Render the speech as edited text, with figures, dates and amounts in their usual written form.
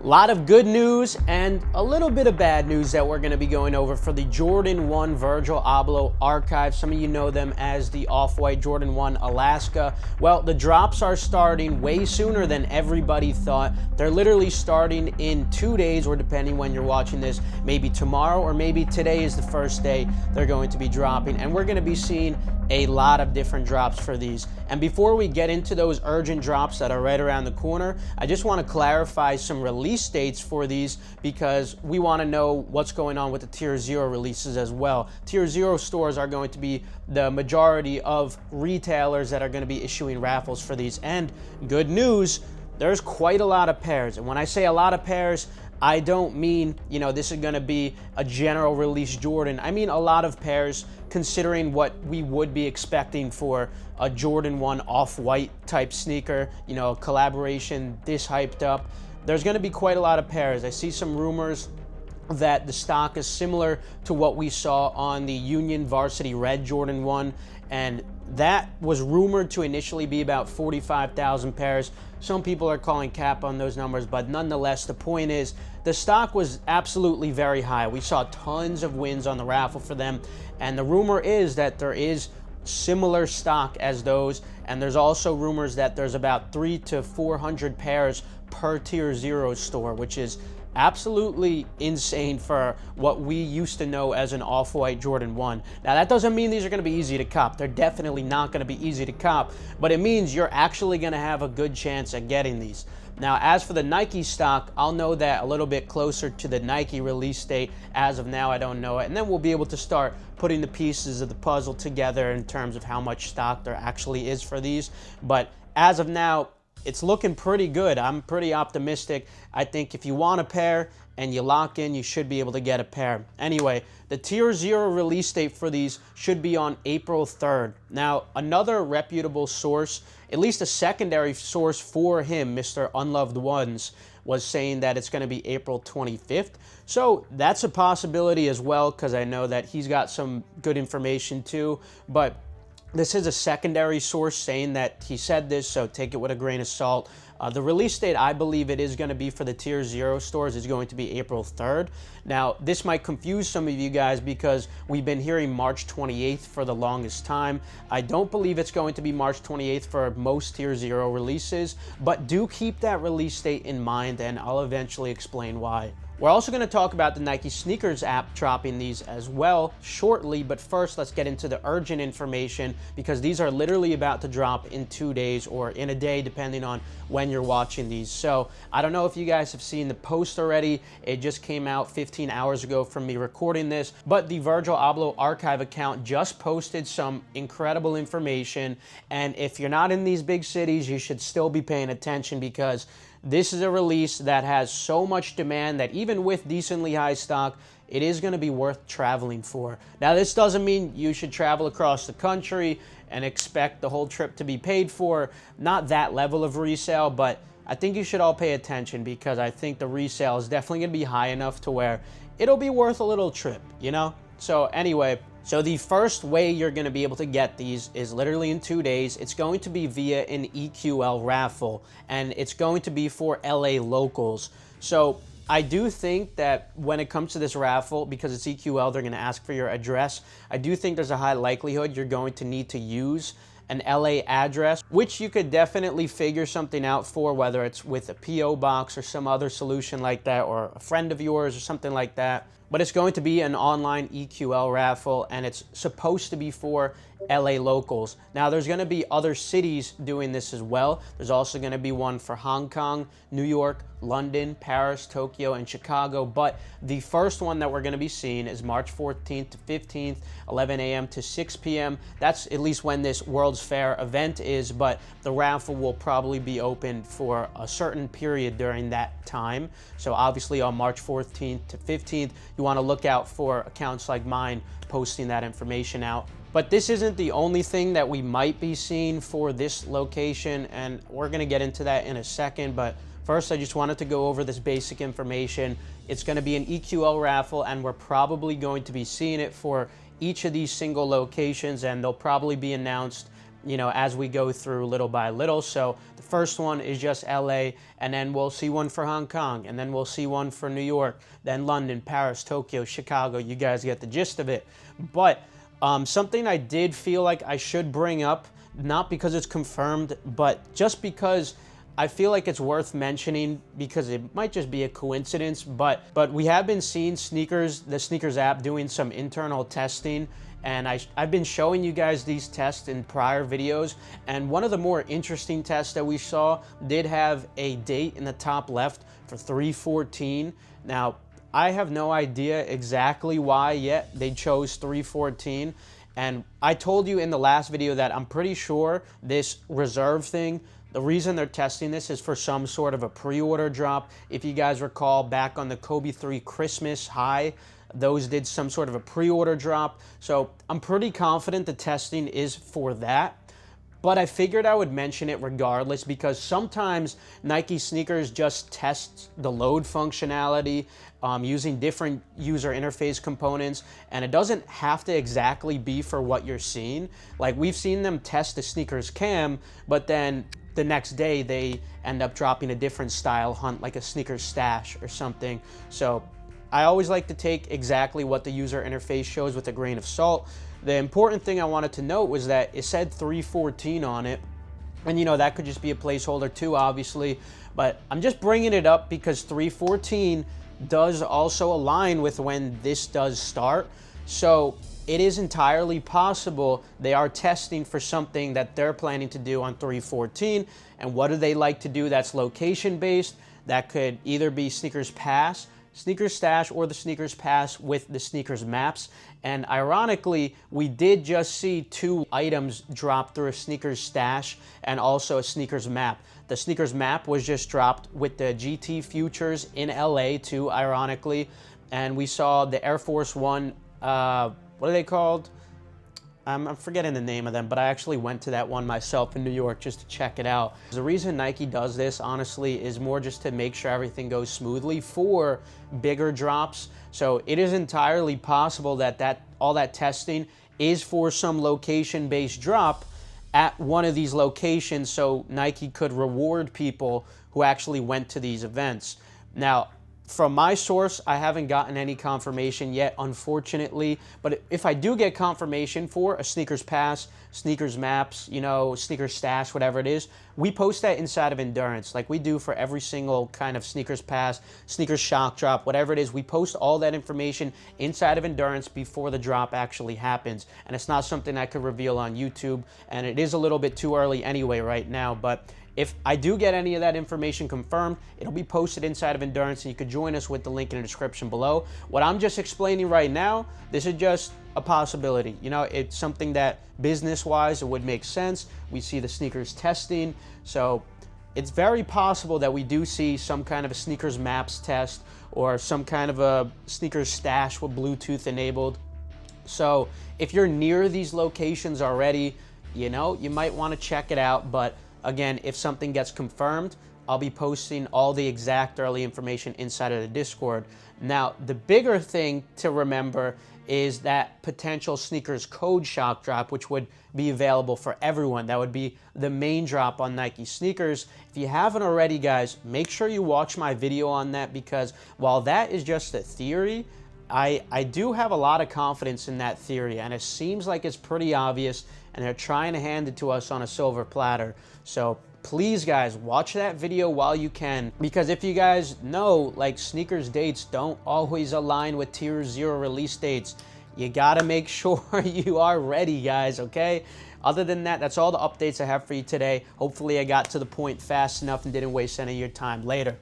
A lot of good news and a little bit of bad news that we're going to be going over for the Jordan 1 Virgil Abloh Archives. Some of you know them as the Off-White Jordan 1 Alaska. Well, the drops are starting way sooner than everybody thought. They're literally starting in 2 days, or depending when you're watching this, maybe tomorrow or maybe today is the first day they're going to be dropping. And we're going to be seeing a lot of different drops for these. And before we get into those urgent drops that are right around the corner, I just want to clarify some release dates for these because we want to know what's going on with the Tier 0 releases as well. Tier 0 stores are going to be the majority of retailers that are going to be issuing raffles for these. And good news, there's quite a lot of pairs. And when I say a lot of pairs, I don't mean, this is going to be a general release Jordan. I mean a lot of pairs considering what we would be expecting for a Jordan 1 Off-White type sneaker, a collaboration this hyped up. There's going to be quite a lot of pairs. I see some rumors that the stock is similar to what we saw on the Union Varsity Red Jordan 1, and that was rumored to initially be about 45,000 pairs. Some people are calling cap on those numbers, but nonetheless, the point is the stock was absolutely very high. We saw tons of wins on the raffle for them, and the rumor is that there is similar stock as those, and there's also rumors that there's about 300 to 400 pairs per Tier 0 store, which is absolutely insane for what we used to know as an Off-White Jordan 1. Now, that doesn't mean these are going to be easy to cop. They're definitely not going to be easy to cop, but it means you're actually going to have a good chance at getting these. Now, as for the Nike stock, I'll know that a little bit closer to the Nike release date. As of now, I don't know it, and then we'll be able to start putting the pieces of the puzzle together in terms of how much stock there actually is for these. But as of now, it's looking pretty good. I'm pretty optimistic. I think if you want a pair and you lock in, you should be able to get a pair. Anyway, the Tier 0 release date for these should be on April 3rd. Now, another reputable source, at least a secondary source for him, Mr. Unloved Ones, was saying that it's going to be April 25th. So that's a possibility as well, because I know that he's got some good information too. But this is a secondary source saying that he said this, so take it with a grain of salt. The release date, I believe it is going to be for the Tier 0 stores, is going to be April 3rd. Now, this might confuse some of you guys because we've been hearing March 28th for the longest time. I don't believe it's going to be March 28th for most Tier 0 releases, but do keep that release date in mind, and I'll eventually explain why. We're also going to talk about the Nike Sneakers app dropping these as well shortly, but first let's get into the urgent information because these are literally about to drop in 2 days or in a day depending on when you're watching these. So I don't know if you guys have seen the post already. It just came out 15 hours ago from me recording this, but the Virgil Abloh Archive account just posted some incredible information, and if you're not in these big cities, you should still be paying attention because this is a release that has so much demand that even with decently high stock, it is going to be worth traveling for. Now, this doesn't mean you should travel across the country and expect the whole trip to be paid for. Not that level of resale, but I think you should all pay attention because I think the resale is definitely going to be high enough to where it'll be worth a little trip, So anyway, so the first way you're going to be able to get these is literally in 2 days. It's going to be via an EQL raffle, and it's going to be for LA locals. So I do think that when it comes to this raffle, because it's EQL, they're going to ask for your address. I do think there's a high likelihood you're going to need to use an LA address, which you could definitely figure something out for, whether it's with a PO box or some other solution like that, or a friend of yours or something like that. But it's going to be an online EQL raffle, and it's supposed to be for LA locals. Now, there's going to be other cities doing this as well. There's also going to be one for Hong Kong, New York, London, Paris, Tokyo, and Chicago. But the first one that we're going to be seeing is March 14th to 15th, 11 a.m. to 6 p.m. That's at least when this World's Fair event is, but the raffle will probably be open for a certain period during that time. So obviously on March 14th to 15th, you want to look out for accounts like mine posting that information out. But this isn't the only thing that we might be seeing for this location, and we're going to get into that in a second. But first, I just wanted to go over this basic information. It's going to be an EQL raffle, and we're probably going to be seeing it for each of these single locations, and they'll probably be announced you know, as we go through little by little. So the first one is just LA, and then we'll see one for Hong Kong, and then we'll see one for New York, then London, Paris, Tokyo, Chicago. You guys get the gist of it. But something I did feel like I should bring up, not because it's confirmed, but just because I feel like it's worth mentioning, because it might just be a coincidence, but we have been seeing the Sneakers app doing some internal testing, and I've been showing you guys these tests in prior videos, and one of the more interesting tests that we saw did have a date in the top left for 3/14. Now, I have no idea exactly why yet they chose 3/14, and I told you in the last video that I'm pretty sure this reserve thing, the reason they're testing this is for some sort of a pre-order drop. If you guys recall, back on the Kobe 3 Christmas high, those did some sort of a pre-order drop. So I'm pretty confident the testing is for that. But I figured I would mention it regardless, because sometimes Nike sneakers just test the load functionality using different user interface components, and it doesn't have to exactly be for what you're seeing. Like, we've seen them test the sneakers cam, but then the next day they end up dropping a different style hunt, like a sneakers stash or something. So I always like to take exactly what the user interface shows with a grain of salt. The important thing I wanted to note was that it said 3/14 on it, and you know, that could just be a placeholder too, obviously, but I'm just bringing it up because 3/14 does also align with when this does start. So it is entirely possible they are testing for something that they're planning to do on 3/14. And what do they like to do that's location based? That could either be Sneakers Pass, Sneakers Stash, or the Sneakers Pass with the Sneakers Maps. And ironically, we did just see 2 items drop through a Sneakers Stash and also a Sneakers Map. The Sneakers Map was just dropped with the GT Futures in LA too, ironically. And we saw the Air Force One, what are they called? I'm forgetting the name of them, but I actually went to that one myself in New York just to check it out. The reason Nike does this, honestly, is more just to make sure everything goes smoothly for bigger drops. So it is entirely possible that all that testing is for some location-based drop at one of these locations, so Nike could reward people who actually went to these events. Now, from my source, I haven't gotten any confirmation yet, unfortunately, but if I do get confirmation for a Sneakers Pass, Sneakers Maps, you know, Sneakers Stash, whatever it is, we post that inside of Endurance, like we do for every single kind of Sneakers Pass, Sneakers Shock Drop, whatever it is. We post all that information inside of Endurance before the drop actually happens, and it's not something I could reveal on YouTube, and it is a little bit too early anyway right now, but if I do get any of that information confirmed, it'll be posted inside of Endurance, and you could join us with the link in the description below. What I'm just explaining right now, this is just a possibility. You know, it's something that business-wise, it would make sense. We see the sneakers testing, so it's very possible that we do see some kind of a Sneakers Maps test or some kind of a Sneakers Stash with Bluetooth enabled. So if you're near these locations already, you know, you might want to check it out, but again, if something gets confirmed, I'll be posting all the exact early information inside of the Discord. Now, the bigger thing to remember is that potential sneakers code shock drop, which would be available for everyone. That would be the main drop on Nike sneakers. If you haven't already, guys, make sure you watch my video on that, because while that is just a theory, I do have a lot of confidence in that theory, and it seems like it's pretty obvious, and they're trying to hand it to us on a silver platter. So please, guys, watch that video while you can, because if you guys know, like, sneakers dates don't always align with Tier 0 release dates. You gotta make sure you are ready, guys, okay? Other than that, that's all the updates I have for you today. Hopefully I got to the point fast enough and didn't waste any of your time. Later.